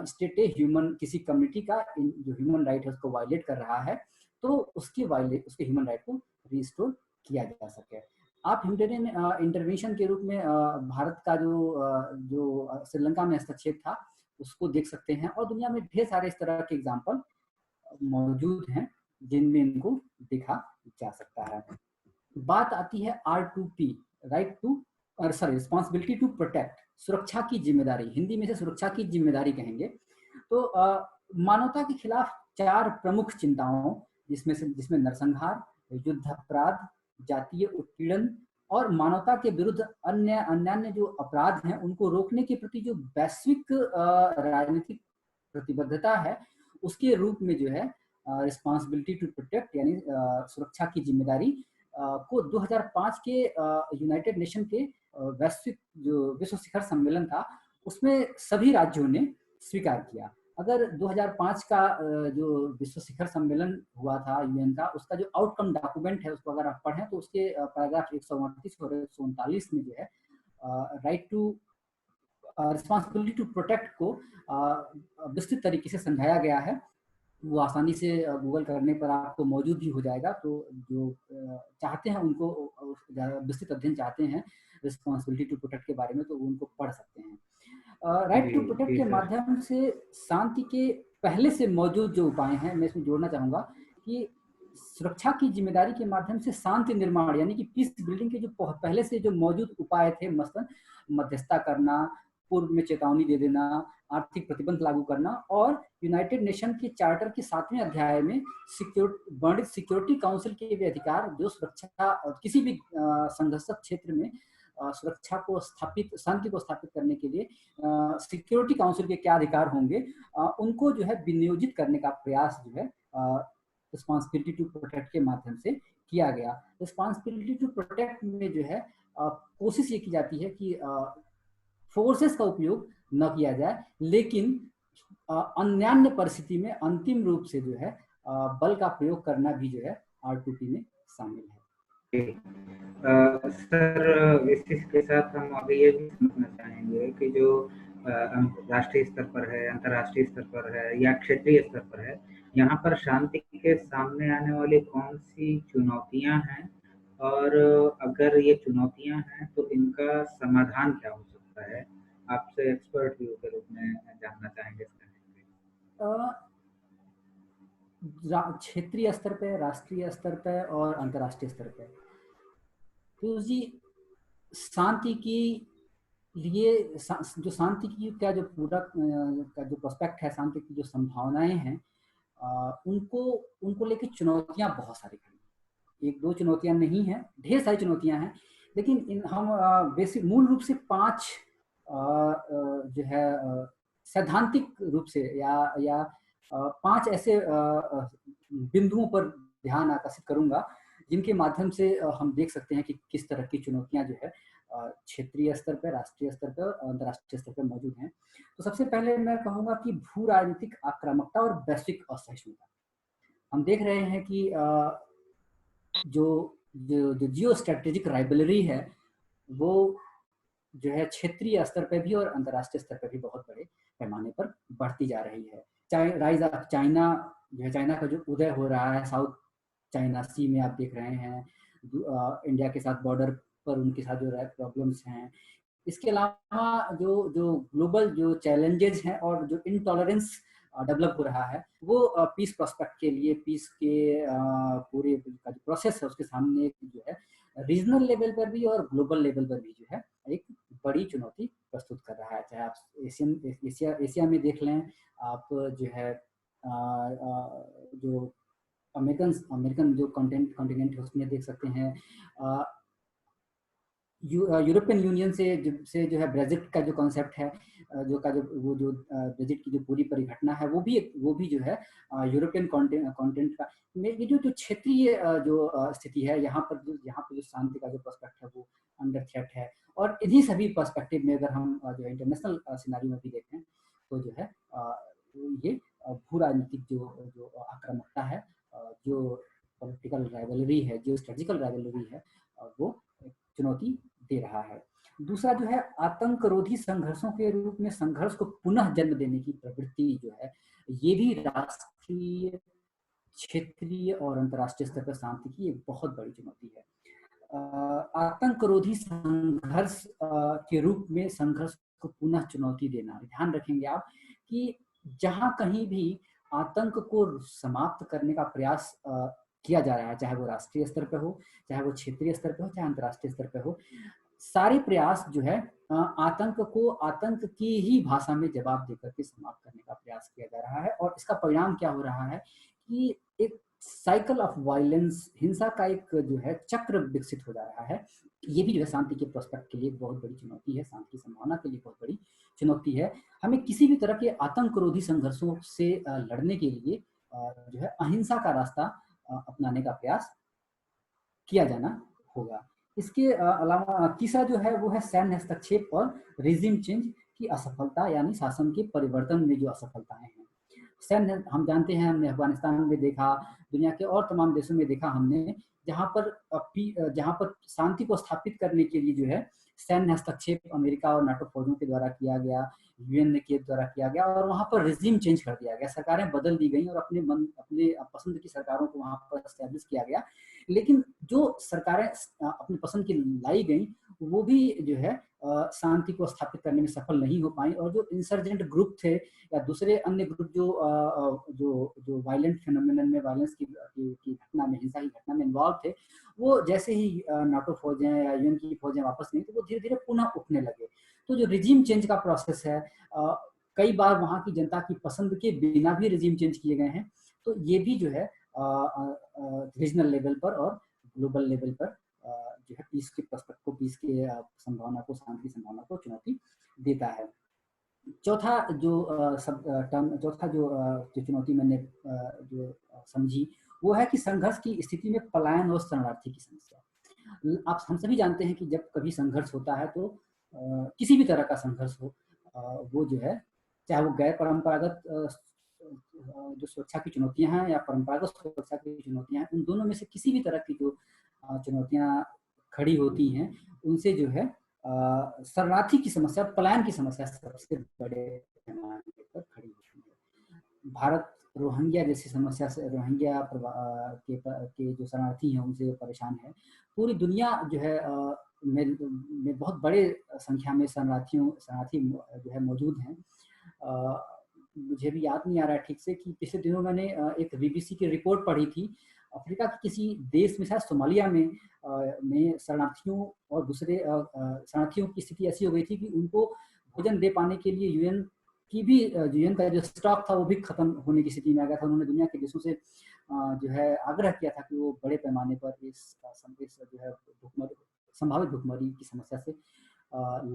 स्टेट ए किसी कम्युनिटी का जो ह्यूमन राइट है उसको वायलेट कर रहा है, तो उसके ह्यूमन राइट को रिस्टोर किया जा सके। आप ह्यूमैनिटेरियन इंटरवेंशन के रूप में भारत का जो श्रीलंका में हस्तक्षेप था उसको देख सकते हैं, और दुनिया में ढेर सारे इस तरह के एग्जाम्पल मौजूद हैं जिनमें इनको देखा जा सकता है। बात आती है R2P, right to responsibility to protect, सुरक्षा की जिम्मेदारी, हिंदी में से सुरक्षा की जिम्मेदारी कहेंगे। तो मानवता के खिलाफ 4 प्रमुख चिंताओं, जिसमें नरसंहार, युद्ध अपराध, जातीय उत्पीड़न और मानवता के विरुद्ध अन्य जो अपराध हैं उनको रोकने के प्रति जो वैश्विक राजनीतिक प्रतिबद्धता है, उसके रूप में जो है रिस्पॉन्सिबिलिटी टू प्रोटेक्ट यानी सुरक्षा की जिम्मेदारी को 2005 के यूनाइटेड नेशन के वैश्विक जो विश्व शिखर सम्मेलन था उसमें सभी राज्यों ने स्वीकार किया। अगर 2005 का जो विश्व शिखर सम्मेलन हुआ था यूएन का, उसका जो आउटकम डॉक्यूमेंट है उसको अगर आप पढ़ें तो उसके पैराग्राफ 138 और 139 में जो है right to responsibility to protect को विस्तृत तरीके से समझाया गया है। वो आसानी से गूगल करने पर आपको मौजूद भी हो जाएगा। तो जो चाहते हैं उनको विस्तृत अध्ययन चाहते हैं रिस्पॉन्सिबिलिटी टू प्रोटेक्ट के बारे में, तो उनको पढ़ सकते हैं। राइट टू प्रोटेक्ट के माध्यम से शांति के पहले से मौजूद जो उपाय हैं, मैं इसमें जोड़ना चाहूंगा कि सुरक्षा की जिम्मेदारी के माध्यम से शांति निर्माण यानी कि पीस बिल्डिंग के जो पहले से जो मौजूद उपाय थे, मसलन मध्यस्थता करना, पूर्व में चेतावनी दे देना, आर्थिक प्रतिबंध लागू करना, और यूनाइटेड नेशन के चार्टर के 7वें अध्याय में वर्णित सिक्योरिटी काउंसिल के भी अधिकार, जो सुरक्षा किसी भी संघर्ष क्षेत्र में सुरक्षा को स्थापित, शांति को स्थापित करने के लिए सिक्योरिटी काउंसिल के क्या अधिकार होंगे, उनको जो है विनियोजित करने का प्रयास जो है रिस्पॉन्सिबिलिटी टू प्रोटेक्ट के माध्यम से किया गया। रिस्पॉन्सिबिलिटी टू प्रोटेक्ट में जो है कोशिश ये की जाती है कि फोर्सेस का उपयोग न किया जाए, लेकिन अन्यान्य परिस्थिति में अंतिम रूप से जो है बल का प्रयोग करना भी जो है R2P में शामिल है। सर, इसी के साथ हम आगे ये भी समझना चाहेंगे कि जो राष्ट्रीय स्तर पर है, अंतर्राष्ट्रीय स्तर पर है या क्षेत्रीय स्तर पर है, यहाँ पर शांति के सामने आने वाली कौन सी चुनौतियां हैं और अगर ये चुनौतियां हैं तो इनका समाधान क्या हो सकता है? आपसे एक्सपर्ट व्यू के रूप में जानना चाहेंगे इसका। क्षेत्रीय स्तर पे, राष्ट्रीय स्तर पे और अंतर्राष्ट्रीय स्तर पे तो जी शांति की लिए जो शांति की का जो पूरा का जो प्रोस्पेक्ट है, शांति की जो संभावनाएं हैं, उनको उनको लेकर चुनौतियां बहुत सारी खड़ी हैं। एक दो चुनौतियां नहीं हैं, ढेर सारी चुनौतियां हैं, लेकिन हम बेसिक मूल रूप से पांच जो है सैद्धांतिक रूप से या पांच ऐसे बिंदुओं पर ध्यान आकर्षित करूंगा जिनके माध्यम से हम देख सकते हैं कि किस तरह की चुनौतियां जो है क्षेत्रीय स्तर पर, राष्ट्रीय स्तर पर और अंतर्राष्ट्रीय स्तर पर मौजूद हैं। तो सबसे पहले मैं कहूंगा कि भू राजनीतिक आक्रामकता और वैश्विक असहिष्णुता। हम देख रहे हैं कि जो जो जियो स्ट्रेटेजिक राइवलरी है वो जो है क्षेत्रीय स्तर पर भी और अंतर्राष्ट्रीय स्तर पर भी बहुत बड़े पैमाने पर बढ़ती जा रही है। राइज ऑफ चाइना जो है, चाइना का जो उदय हो रहा है साउथ चाइना सी में, आप देख रहे हैं इंडिया के साथ बॉर्डर पर उनके साथ जो प्रॉब्लम्स हैं। इसके अलावा जो जो ग्लोबल जो चैलेंजेस हैं और जो इनटॉलरेंस डेवलप हो रहा है, वो पीस प्रोस्पेक्ट के लिए, पीस के पूरे का जो प्रोसेस है उसके सामने जो है रीजनल लेवल पर भी और ग्लोबल लेवल पर भी जो है एक बड़ी चुनौती प्रस्तुत कर रहा है। चाहे आप एशिया में देख लें, आप जो है जो अमेरिकन जो कॉन्टिनेंट है उसमें देख सकते हैं। यूरोपियन यूनियन से जो है ब्रेजिट का जो कॉन्सेप्ट है, जो ब्रेजिट की जो पूरी परिघटना है, वो भी जो है यूरोपियन कॉन्टेंट का ये जो क्षेत्रीय जो स्थिति है, यहाँ पर जो शांति का जो प्रोस्पेक्ट है वो अंडर थ्रेट है। और इन्हीं सभी पर्सपेक्टिव में अगर हम जो इंटरनेशनल सिनारियो में भी देखें तो जो है ये भू राजनीतिक जो जो आक्रामकता है, जो पॉलिटिकल राइवलरी है, जो स्ट्रेटेजिकल राइवलरी है, वो चुनौती दे रहा है। दूसरा जो है आतंकरोधी संघर्षों के रूप में संघर्ष को पुनः जन्म देने की प्रवृत्ति जो है, ये भी राष्ट्रीय, क्षेत्रीय और अंतर्राष्ट्रीय स्तर पर शांति की एक बहुत बड़ी चुनौती है। आतंकरोधी संघर्ष के रूप में संघर्ष को पुनः चुनौती देना, ध्यान रखेंगे आप कि जहां कहीं भी आतंक को समाप्त करने का प्रयास किया जा रहा है, चाहे वो राष्ट्रीय स्तर पर हो, चाहे वो क्षेत्रीय स्तर पर हो, चाहे अंतर्राष्ट्रीय स्तर पर हो, सारे प्रयास जो है आतंक को आतंक की ही भाषा में जवाब देकर के समाप्त करने का प्रयास किया जा रहा है। और इसका परिणाम क्या हो रहा है कि एक साइकिल ऑफ वायलेंस, हिंसा का एक जो है चक्र विकसित हो जा रहा है। ये भी जो है शांति के प्रोस्पेक्ट के लिए बहुत बड़ी चुनौती है, शांति की संभावना के लिए बहुत बड़ी चुनौती है। हमें किसी भी तरह के आतंकरोधी संघर्षों से लड़ने के लिए जो है अहिंसा का रास्ता अपनाने का प्रयास किया जाना होगा। इसके अलावा तीसरा जो है वो है सैन्य हस्तक्षेप और रिजिम चेंज की असफलता, यानी शासन के परिवर्तन में जो असफलताएं हैं। सैन्य, हम जानते हैं, हमने अफगानिस्तान में देखा, दुनिया के और तमाम देशों में देखा हमने, जहां पर शांति को स्थापित करने के लिए जो है सैन्य हस्तक्षेप अमेरिका और नाटो फौजों के द्वारा किया गया, यूएन के द्वारा किया गया, और वहां पर रिजीम चेंज कर दिया गया, सरकारें बदल दी गई और अपने पसंद की सरकारों को वहां पर एस्टेब्लिश किया गया। लेकिन जो सरकारें अपनी पसंद की लाई गई वो भी जो है शांति को स्थापित करने में सफल नहीं हो पाई, और जो इंसर्जेंट ग्रुप थे या दूसरे अन्य ग्रुप जो वायलेंट फिनोमिनन में, वायलेंस की घटना में, हिंसा की घटना में इन्वॉल्व थे, वो जैसे ही नाटो फौजें या यूएन की फौजें वापस नहीं, तो वो धीरे धीरे पुनः उठने लगे। तो जो रिजीम चेंज का प्रोसेस है, कई बार वहां की जनता की पसंद के बिना भी रिजीम चेंज किए गए हैं। तो ये भी जो है रीजनल लेवल पर और ग्लोबल लेवल पर जो है पीस के प्रोस्पेक्ट को, पीस के संभावना को, शांति की संभावना को चुनौती देता है। चौथा जो चुनौती मैंने जो समझी वो है कि संघर्ष की स्थिति में पलायन और शरणार्थी की समस्या। हम सभी जानते हैं कि जब कभी संघर्ष होता है तो किसी भी तरह का संघर्ष हो, वो जो है, चाहे वो गैर परंपरागत जो सुरक्षा की चुनौतियां हैं या परंपरागत सुरक्षा की चुनौतियां हैं, उन दोनों में से किसी भी तरह की जो चुनौतियां खड़ी होती हैं, उनसे जो है शरणार्थी की समस्या, पलायन की समस्या सबसे बड़े पैमाने पर खड़ी होती है। भारत रोहिंग्या जैसी समस्या से, रोहिंग्या के जो शरणार्थी हैं उनसे परेशान है। पूरी दुनिया जो है में बहुत बड़े संख्या में शरणार्थी जो है मौजूद हैं। मुझे भी याद नहीं आ रहा है ठीक से कि पिछले दिनों मैंने एक बीबीसी की रिपोर्ट पढ़ी थी। अफ्रीका के किसी देश में, शायद सोमालिया में शरणार्थियों और दूसरे शरणार्थियों की स्थिति ऐसी हो गई थी कि उनको भोजन दे पाने के लिए यूएन का जो स्टॉक था वो भी खत्म होने की स्थिति में आ गया था। उन्होंने दुनिया के देशों से जो है आग्रह किया था कि वो बड़े पैमाने पर इस जो है संभावित भुखमरी की समस्या से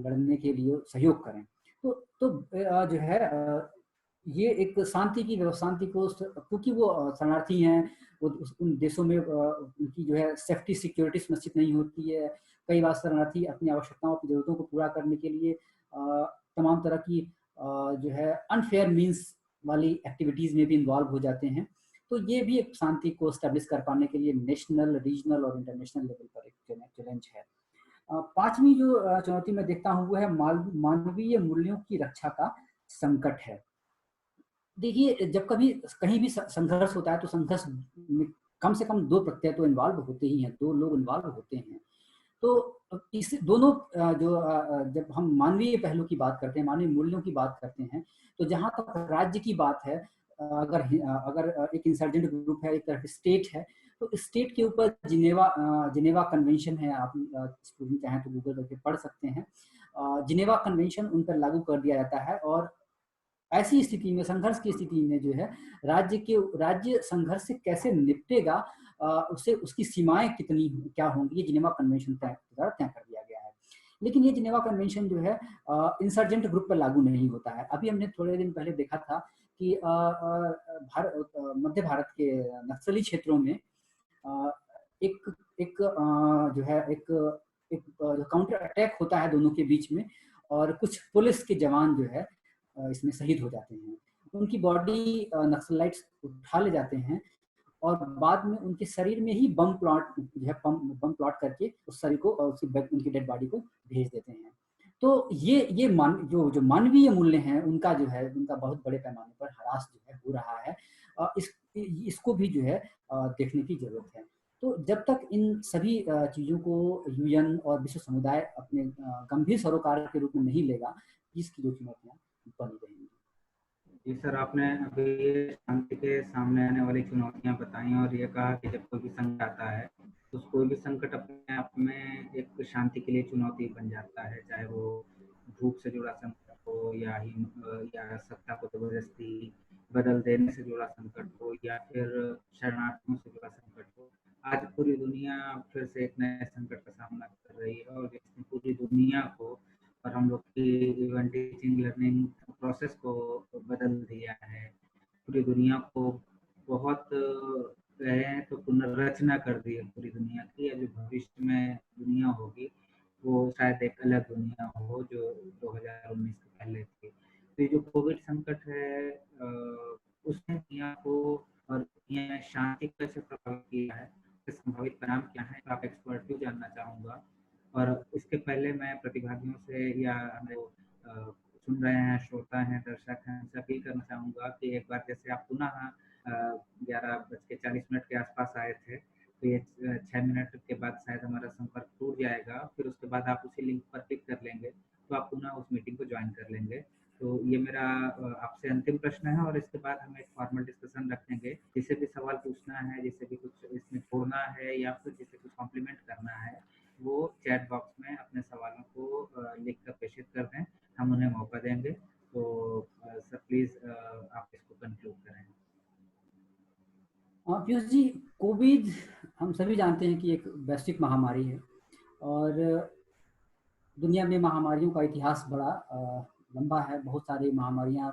लड़ने के लिए सहयोग करें। तो जो है ये एक शांति को, क्योंकि वो शरणार्थी हैं, उन देशों में उनकी जो है सेफ्टी सिक्योरिटी सुनिश्चित नहीं होती है। कई बार शरणार्थी अपनी आवश्यकताओं की जरूरतों को पूरा करने के लिए तमाम तरह की जो है अनफेयर मीन्स वाली एक्टिविटीज में भी इन्वॉल्व हो जाते हैं। तो ये भी एक शांति को स्टैब्लिश कर पाने के लिए नेशनल, रीजनल और इंटरनेशनल लेवल पर एक चैलेंज है। पांचवी जो चुनौती मैं देखता हूँ वो है मानवीय मूल्यों की रक्षा का संकट है। देखिए, जब कभी कहीं भी संघर्ष होता है तो संघर्ष में कम से कम 2 प्रत्यय तो इन्वॉल्व होते ही हैं, 2 लोग इन्वॉल्व होते हैं। तो इस दोनों जब हम मानवीय पहलू की बात करते हैं, मानवीय मूल्यों की बात करते हैं, तो जहाँ तक राज्य की बात है, अगर एक इंसर्जेंट ग्रुप है, एक तरफ स्टेट है, तो स्टेट के ऊपर जिनेवा कन्वेंशन है। आप स्टूडेंट चाहें तो गूगल करके पढ़ सकते हैं। जिनेवा कन्वेंशन उन पर लागू कर दिया जाता है और ऐसी स्थिति में, संघर्ष की स्थिति में जो है राज्य संघर्ष से कैसे निपटेगा, उससे उसकी सीमाएं क्या होंगी, ये जिनेवा कन्वेंशन तय कर दिया गया है। लेकिन ये जिनेवा कन्वेंशन जो है इंसर्जेंट ग्रुप पर लागू नहीं होता है। अभी हमने थोड़े दिन पहले देखा था कि मध्य भारत के नक्सली क्षेत्रों में एक जो है एक काउंटर अटैक होता है दोनों के बीच में, और कुछ पुलिस के जवान जो है इसमें शहीद हो जाते हैं। उनकी बॉडी नक्सलाइट्स उठा ले जाते हैं और बाद में उनके शरीर में ही बम प्लॉट करके उस शरीर को उनकी डेड बॉडी को भेज देते हैं। तो ये जो मानवीय मूल्य हैं उनका जो है, उनका बहुत बड़े पैमाने पर ह्रास जो है हो रहा है। इसको भी जो है देखने की जरूरत है। तो जब तक इन सभी चीजों को यूएन और विश्व समुदाय अपने गंभीर सरोकार के रूप में नहीं लेगा, इसकी जो चुनौतियां बनी रहेंगी। जी सर, आपने अभी शांति के सामने आने वाली चुनौतियां बताई और ये कहा कि जब कोई भी संकट आता है तो कोई भी संकट अपने आप में एक शांति के लिए चुनौती बन जाता है, चाहे वो भूख से जुड़ा संकट हो या सत्ता को जबरदस्ती बदल देने से जुड़ा संकट हो या फिर शरणार्थियों से जुड़ा संकट हो। आज पूरी दुनिया फिर से एक नए संकट का सामना कर रही है और जिसने पूरी दुनिया को और हम लोग की इवन टीचिंग लर्निंग प्रोसेस को बदल दिया है। पूरी दुनिया को बहुत कहें तो पुनर्रचना कर दी है पूरी दुनिया की। जो भविष्य में दुनिया होगी वो शायद एक अलग दुनिया हो जो 2019 के पहले थी। तो ये जो कोविड संकट है उसने दुनिया को और दुनिया में शांति कैसे प्रभावित किया है, इसके संभावित परिणाम क्या है, आप एक्सपर्ट भी जानना चाहूँगा। और इसके पहले मैं प्रतिभागियों से या हमें सुन रहे हैं, श्रोता हैं, दर्शक हैं, उनसे अपील करना चाहूँगा कि एक बार जैसे आप पुनः 11:40 के आसपास आए थे, तो ये 6 मिनट के बाद शायद हमारा संपर्क टूट जाएगा। फिर उसके बाद आप उसी लिंक पर क्लिक कर लेंगे तो आप पुनः उस मीटिंग को ज्वाइन कर लेंगे। तो ये मेरा आपसे अंतिम प्रश्न है और इसके बाद हम एक फॉर्मल डिस्कशन रखेंगे। जिसे भी सवाल पूछना है, जिसे भी कुछ इसमें जोड़ना है या फिर जिसे कुछ कॉम्प्लीमेंट करना है, वो चैट बॉक्स में अपने सवालों को लिख कर प्रेषित कर दें, हम उन्हें मौका देंगे। तो सर प्लीज आप इसको कंक्लूड करें। पीयूष जी, कोविड हम सभी जानते हैं कि एक वैश्विक महामारी है और दुनिया में महामारियों का इतिहास बड़ा लंबा है। बहुत सारी महामारियां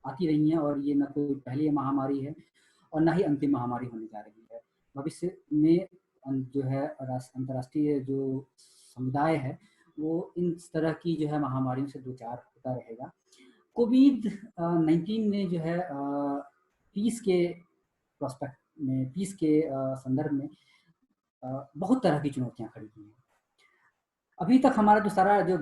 आती रही हैं और ये न कोई पहली महामारी है और न ही अंतिम महामारी होने जा रही है। भविष्य में जो है अंतर्राष्ट्रीय जो समुदाय है वो इन तरह की जो है महामारियों से दो चार होता रहेगा। कोविड-19 ने जो है पीस के प्रोस्पेक्ट में, पीस के संदर्भ में बहुत तरह की चुनौतियां खड़ी की हैं। अभी तक हमारा जो सारा जो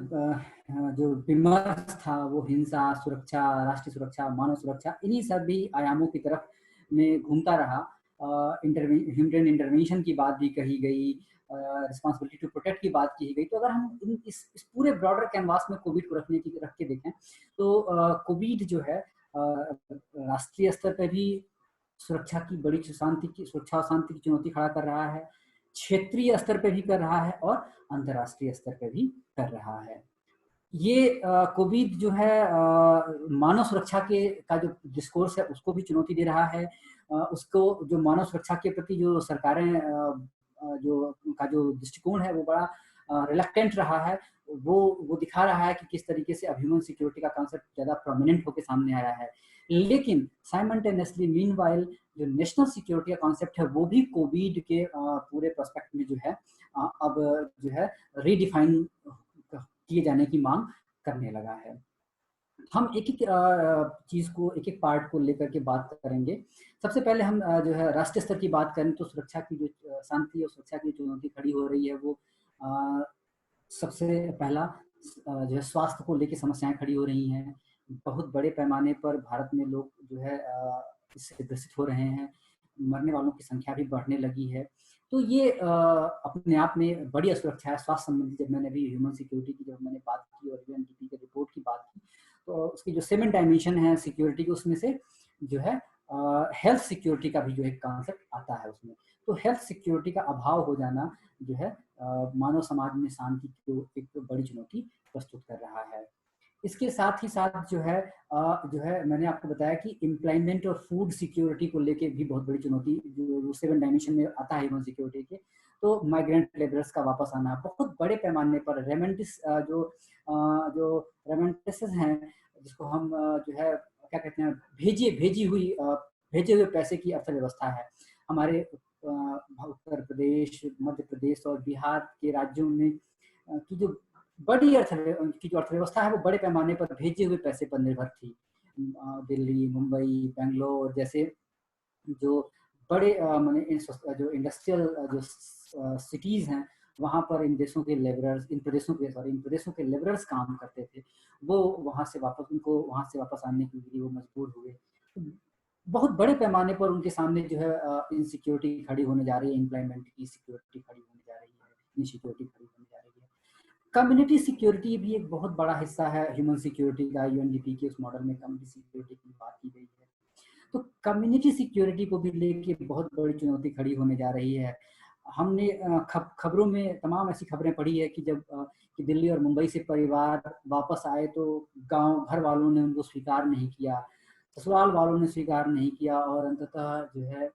विमर्श था वो हिंसा, सुरक्षा, राष्ट्रीय सुरक्षा, मानव सुरक्षा, इन्हीं सभी आयामों की तरफ में घूमता रहा। ह्यूमन इंटरवेंशन की बात भी कही गई, रिस्पॉन्सिबिलिटी टू प्रोटेक्ट की बात की गई। तो अगर हम इस पूरे ब्रॉडर कैनवास में कोविड को रख के देखें तो कोविड जो है राष्ट्रीय स्तर पर भी सुरक्षा की बड़ी सुरक्षा और शांति की चुनौती खड़ा कर रहा है, क्षेत्रीय स्तर पे भी कर रहा है और अंतर्राष्ट्रीय स्तर पे भी कर रहा है। ये कोविड जो है मानव सुरक्षा के का जो डिस्कोर्स है उसको भी चुनौती दे रहा है। उसको जो मानव सुरक्षा के प्रति जो सरकारें जो उनका जो दृष्टिकोण है वो बड़ा रिलक्टेंट रहा है। वो दिखा रहा है कि किस तरीके से अब ह्यूमन सिक्योरिटी का कॉन्सेप्ट ज़्यादा प्रोमिनेंट होकर सामने आया है। लेकिन साइमल्टेनियसली मीनवाइल जो नेशनल सिक्योरिटी का कॉन्सेप्ट है वो भी कोविड के पूरे प्रोस्पेक्ट में जो है अब जो है रीडिफाइन किए जाने की मांग करने लगा है। हम एक एक चीज को, एक एक पार्ट को लेकर के बात करेंगे। सबसे पहले हम जो है राष्ट्रीय स्तर की बात करें तो सुरक्षा की जो शांति और सुरक्षा की चुनौती खड़ी हो रही है वो सबसे पहला जो है स्वास्थ्य को लेकर समस्याएं खड़ी हो रही हैं। बहुत बड़े पैमाने पर भारत में लोग जो है इससे ग्रसित हो रहे हैं, मरने वालों की संख्या भी बढ़ने लगी है। तो ये अपने आप में बड़ी असुरक्षा है स्वास्थ्य संबंधी। जब मैंने अभी ह्यूमन सिक्योरिटी की जब मैंने बात की और यूएनडीपी के रिपोर्ट की बात की तो उसकी जो 7 डायमेंशन है सिक्योरिटी के उसमें से जो है हेल्थ सिक्योरिटी का भी जो एक कॉन्सेप्ट आता है उसमें। तो हेल्थ सिक्योरिटी का अभाव हो जाना जो है मानव समाज में शांति को एक बड़ी चुनौती प्रस्तुत कर रहा है। इसके साथ ही साथ जो है मैंने आपको बताया कि एम्प्लॉयमेंट और फूड सिक्योरिटी को लेके भी बहुत बड़ी चुनौती जो 7 डायमेंशन में आता है ह्यूमन सिक्योरिटी के। तो माइग्रेंट लेबरर्स का वापस आना बहुत बड़े पैमाने पर जो रेमिटेंस हैं जिसको हम जो है क्या कहते हैं भेजे हुए पैसे की अर्थव्यवस्था है। हमारे उत्तर प्रदेश, मध्य प्रदेश और बिहार के राज्यों में की जो अर्थव्यवस्था है वो बड़े पैमाने पर भेजे हुए पैसे पर निर्भर थी। दिल्ली, मुंबई, बेंगलोर जैसे जो बड़े जो इंडस्ट्रियल जो सिटीज हैं वहाँ पर इन प्रदेशों के लेबरर्स काम करते थे। वो वहाँ से वापस आने के लिए वो मजबूर हुए। बहुत बड़े पैमाने पर उनके सामने जो है इनसिक्योरिटी खड़ी होने जा रही है, एम्प्लॉयमेंट की सिक्योरिटी खड़ी होने जा रही है, इनसिक्योरिटी खड़ी होने जा रही है। कम्युनिटी सिक्योरिटी भी एक बहुत बड़ा हिस्सा है ह्यूमन सिक्योरिटी का। यूएनडीपी के उस मॉडल में कम्युनिटी सिक्योरिटी की बात की गई है। तो कम्युनिटी सिक्योरिटी को भी लेके बहुत बड़ी चुनौती खड़ी होने जा रही है। हमने खबरों में तमाम ऐसी खबरें पढ़ी है कि जब कि दिल्ली और मुंबई से परिवार वापस आए तो गांव भर वालों ने उनको स्वीकार नहीं किया, ससुराल वालों ने स्वीकार नहीं किया और अंततः जो है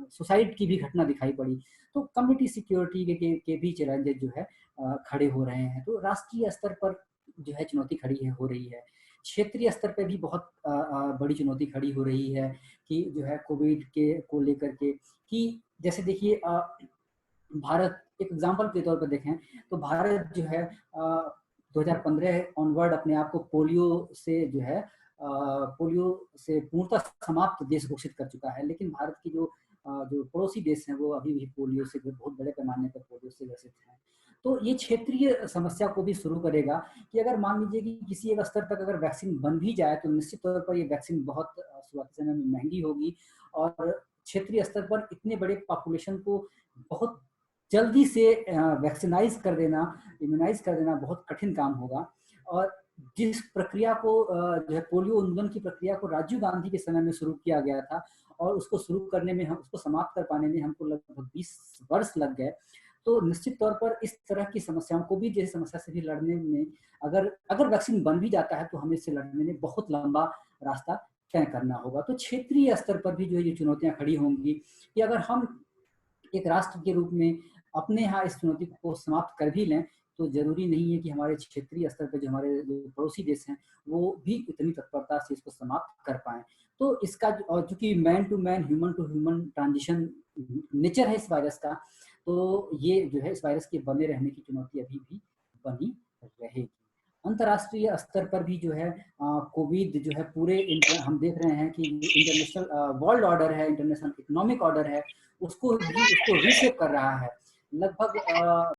सुसाइड की भी घटना दिखाई पड़ी। तो कम्युनिटी सिक्योरिटी के भी चैलेंजेस जो है खड़े हो रहे हैं। तो राष्ट्रीय स्तर पर जो है चुनौती खड़ी हो रही है। क्षेत्रीय स्तर पे भी बहुत बड़ी चुनौती खड़ी हो रही है कि जो है कोविड के को लेकर के कि जैसे देखिए भारत एक एग्जांपल के तौर पर देखें तो भारत जो है 2015 ऑनवर्ड अपने आप को पोलियो से पूर्णतः समाप्त देश घोषित कर चुका है। लेकिन भारत की जो पड़ोसी देश हैं वो अभी भी पोलियो से बहुत बड़े पैमाने पर पोलियो से ग्रसित हैं। तो ये क्षेत्रीय समस्या को भी शुरू करेगा कि अगर मान लीजिए कि किसी एक स्तर तक अगर वैक्सीन बन भी जाए तो निश्चित तौर पर ये वैक्सीन बहुत शुरुआती समय में महंगी होगी और क्षेत्रीय स्तर पर इतने बड़े पॉपुलेशन को बहुत जल्दी से इम्यूनाइज कर देना बहुत कठिन काम होगा। और जिस प्रक्रिया को जो है पोलियो उन्मूलन की प्रक्रिया को राजीव गांधी के समय में शुरू किया गया था और उसको शुरू करने में उसको समाप्त कर पाने में हमको लगभग 20 वर्ष लग गए। तो निश्चित तौर पर इस तरह की समस्याओं को भी जैसे समस्या से भी लड़ने में अगर वैक्सीन बन भी जाता है तो हमें इससे लड़ने में बहुत लंबा रास्ता तय करना होगा। तो क्षेत्रीय स्तर पर भी जो है ये चुनौतियां खड़ी होंगी कि अगर हम एक राष्ट्र के रूप में अपने यहाँ इस चुनौती को समाप्त कर भी लें तो जरूरी नहीं है कि हमारे क्षेत्रीय स्तर पर जो हमारे जो पड़ोसी देश हैं वो भी इतनी तत्परता से इसको समाप्त कर पाएं। तो इसका चूंकि man to man, human to human transition nature है इस वायरस का, तो ये जो है इस वायरस के बने रहने की चुनौती अभी भी बनी रहेगी। अंतर्राष्ट्रीय स्तर पर भी जो है कोविड जो है पूरे हम देख रहे हैं कि इंटरनेशनल वर्ल्ड ऑर्डर है, इंटरनेशनल इकोनॉमिक ऑर्डर है, उसको रीशेप कर रहा है। लगभग